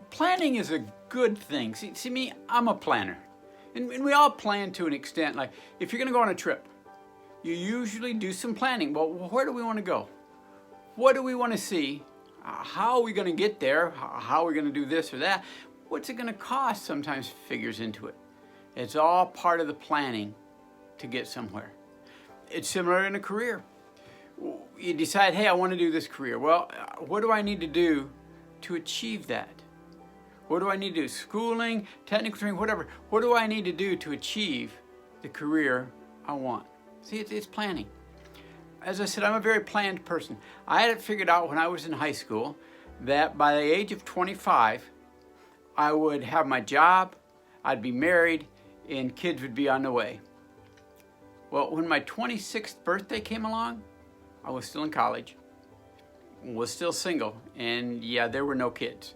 Planning is a good thing. See me, I'm a planner. And we all plan to an extent. Like if you're going to go on a trip, you usually do some planning. Well, where do we want to go? What do we want to see? How are we going to get there? How are we going to do this or that? What's it going to cost? Sometimes figures into it. It's all part of the planning to get somewhere. It's similar in a career. You decide, hey, I want to do this career. Well, what do I need to do to achieve that? What do I need to do? Schooling, technical training, whatever. What do I need to do to achieve the career I want? See, it's planning. As I said, I'm a very planned person. I had it figured out when I was in high school that by the age of 25, I would have my job, I'd be married, and kids would be on the way. Well, when my 26th birthday came along, I was still in college, was still single, and yeah, there were no kids.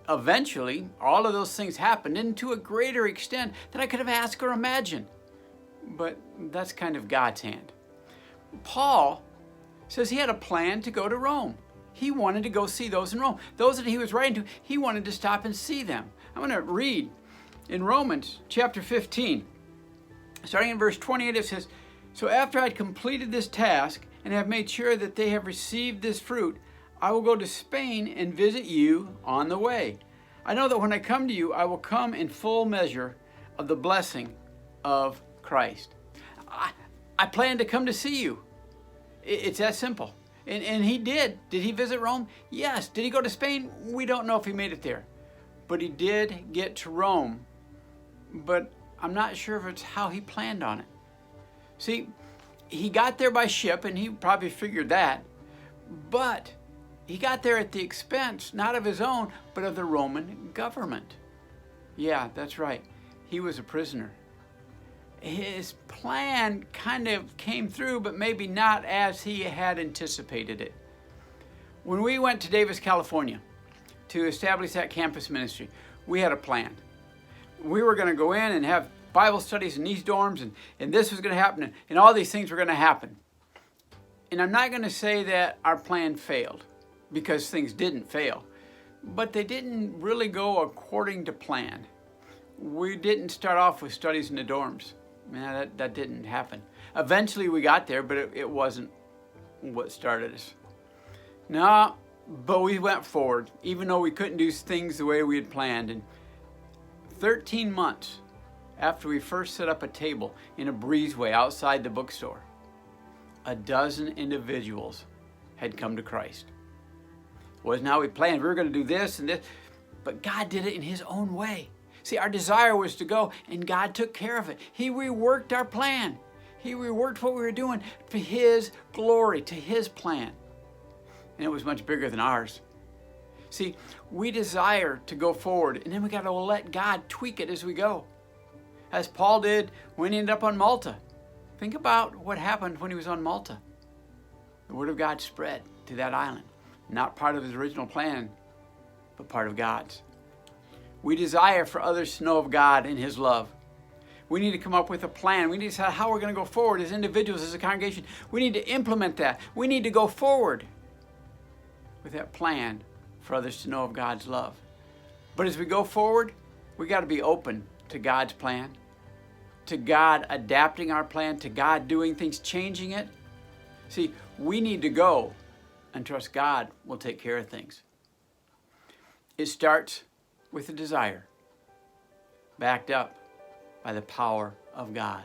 Eventually, all of those things happened, and to a greater extent than I could have asked or imagined. But that's kind of God's hand. Paul says he had a plan to go to Rome. He wanted to go see those in Rome. Those that he was writing to, he wanted to stop and see them. I'm going to read in Romans chapter 15. Starting in verse 28, it says, "So after I had completed this task and have made sure that they have received this fruit, I will go to Spain and visit you on the way. I know that when I come to you, I will come in full measure of the blessing of Christ." I plan to come to see you. It's that simple. And he did. Did he visit Rome? Yes. Did he go to Spain? We don't know if he made it there. But he did get to Rome. But I'm not sure if it's how he planned on it. See, he got there by ship, and he probably figured that. But he got there at the expense, not of his own, but of the Roman government. Yeah, that's right. He was a prisoner. His plan kind of came through, but maybe not as he had anticipated it. When we went to Davis, California to establish that campus ministry, we had a plan. We were going to go in and have Bible studies in these dorms, and this was going to happen, and all these things were going to happen. And I'm not going to say that our plan failed, because things didn't fail, but they didn't really go according to plan. We didn't start off with studies in the dorms. That didn't happen. Eventually we got there, but it wasn't what started us. No, but we went forward, even though we couldn't do things the way we had planned. And 13 months after we first set up a table in a breezeway outside the bookstore, a dozen individuals had come to Christ. It wasn't how we planned. We were going to do this and this, but God did it in His own way. See, our desire was to go, and God took care of it. He reworked our plan. He reworked what we were doing for His glory, to His plan. And it was much bigger than ours. See, we desire to go forward, and then we got to let God tweak it as we go. As Paul did when he ended up on Malta. Think about what happened when he was on Malta. The Word of God spread to that island. Not part of his original plan, but part of God's. We desire for others to know of God and His love. We need to come up with a plan. We need to decide how we're going to go forward as individuals, as a congregation. We need to implement that. We need to go forward with that plan for others to know of God's love. But as we go forward, we got to be open to God's plan, to God adapting our plan, to God doing things, changing it. See, we need to go and trust God will take care of things. It starts with a desire, backed up by the power of God.